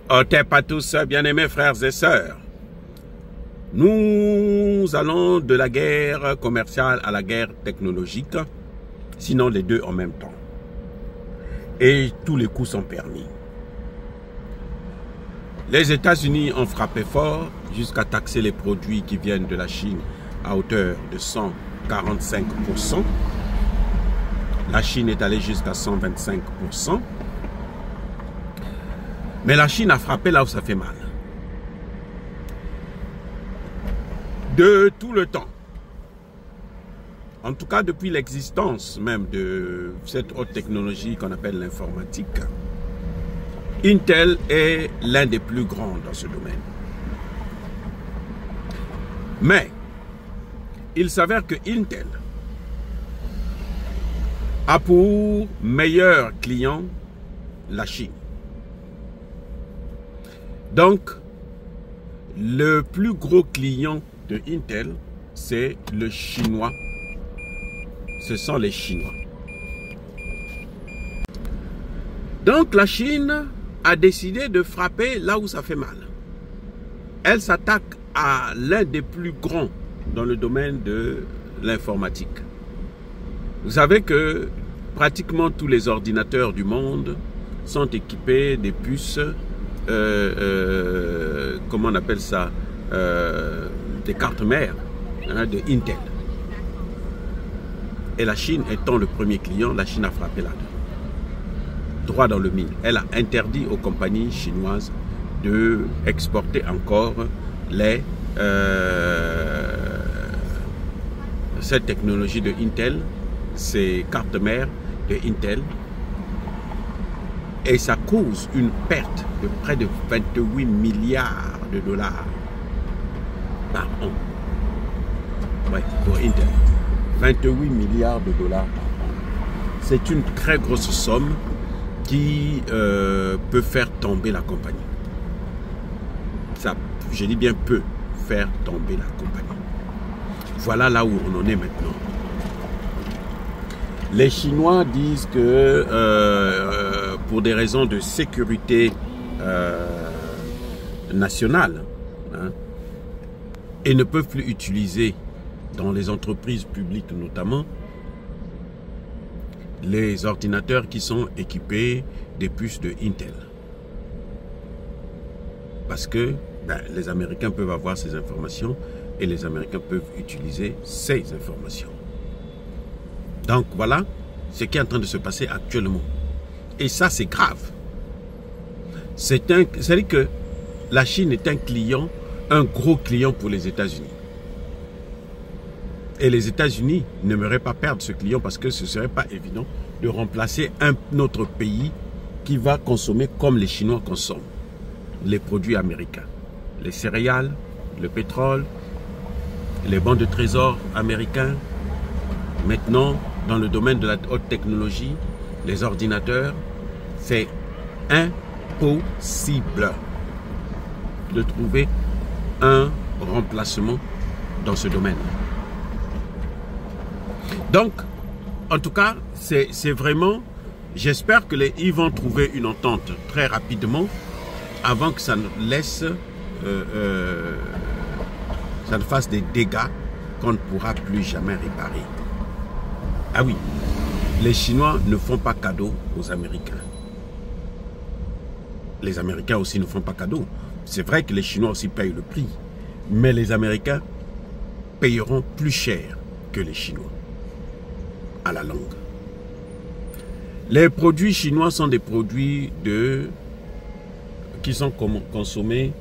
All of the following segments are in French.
Otep à tous, bien-aimés frères et sœurs. Nous allons de la guerre commerciale à la guerre technologique, sinon les deux en même temps. Et tous les coups sont permis. Les États-Unis ont frappé fort jusqu'à taxer les produits qui viennent de la Chine à hauteur de 145%. La Chine est allée jusqu'à 125%. Mais la Chine a frappé là où ça fait mal. De tout le temps. En tout cas, depuis l'existence même de cette haute technologie qu'on appelle l'informatique, Intel est l'un des plus grands dans ce domaine. Mais, il s'avère que Intel a pour meilleur client la Chine. Donc, le plus gros client de Intel, c'est le chinois. Ce sont les Chinois. Donc, la Chine a décidé de frapper là où ça fait mal. Elle s'attaque à l'un des plus grands dans le domaine de l'informatique. Vous savez que pratiquement tous les ordinateurs du monde sont équipés des puces, comment on appelle ça, des cartes mères de Intel. Et la Chine étant le premier client, la Chine a frappé là-dedans. Droit dans le mille. Elle a interdit aux compagnies chinoises de exporter encore cette technologie de Intel, ces cartes mères de Intel, et ça cause une perte de près de 28 milliards de dollars par an. Oui, pour Intel. 28 milliards de dollars par an. C'est une très grosse somme qui peut faire tomber la compagnie. Ça, je dis bien peut faire tomber la compagnie. Voilà là où on en est maintenant. Les Chinois disent que pour des raisons de sécurité nationale, et ne peuvent plus utiliser dans les entreprises publiques notamment les ordinateurs qui sont équipés des puces de Intel. Parce que les Américains peuvent avoir ces informations et les Américains peuvent utiliser ces informations. Donc voilà ce qui est en train de se passer actuellement. Et ça, c'est grave. C'est-à-dire que la Chine est un client, un gros client pour les États-Unis. Et les États-Unis n'aimeraient pas perdre ce client parce que ce ne serait pas évident de remplacer un autre pays qui va consommer comme les Chinois consomment les produits américains. Les céréales, le pétrole, les banques de trésor américains. Maintenant, dans le domaine de la haute technologie, les ordinateurs, c'est impossible de trouver un remplacement dans ce domaine. Donc, en tout cas, c'est vraiment, j'espère qu'ils vont trouver une entente très rapidement avant que ça ne laisse, ça ne fasse des dégâts qu'on ne pourra plus jamais réparer. Ah oui, les Chinois ne font pas cadeau aux Américains. Les Américains aussi ne font pas cadeau. C'est vrai que les Chinois aussi payent le prix, mais les Américains payeront plus cher que les Chinois. À la longue. Les produits chinois sont des produits qui sont consommés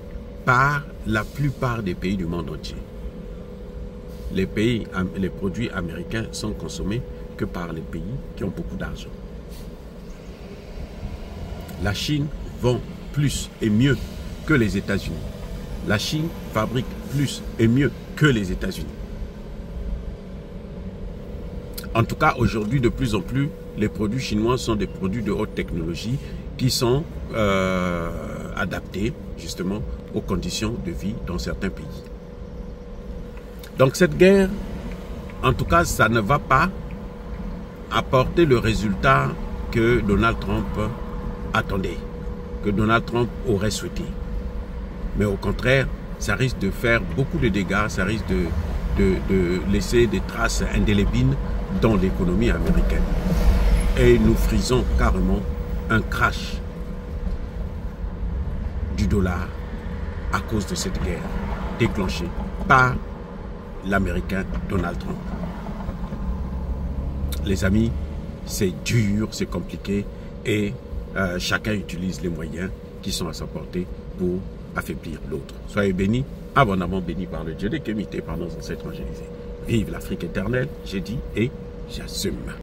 par la plupart des pays du monde entier. Les produits américains sont consommés que par les pays qui ont beaucoup d'argent. La Chine vend plus et mieux que les États-Unis. La Chine fabrique plus et mieux que les États-Unis. En tout cas, aujourd'hui, de plus en plus, les produits chinois sont des produits de haute technologie qui sont adaptés, justement, aux conditions de vie dans certains pays. Donc, cette guerre, en tout cas, ça ne va pas apporter le résultat que Donald Trump attendait. que Donald Trump aurait souhaité. Mais au contraire, ça risque de faire beaucoup de dégâts, ça risque de laisser des traces indélébiles dans l'économie américaine. Et nous frisons carrément un crash du dollar à cause de cette guerre déclenchée par l'Américain Donald Trump. Les amis, c'est dur, c'est compliqué et chacun utilise les moyens qui sont à sa portée pour affaiblir l'autre. Soyez bénis, abondamment bénis par le Dieu des Kémités, par nos ancêtres angélisés. Vive l'Afrique éternelle, j'ai dit et j'assume.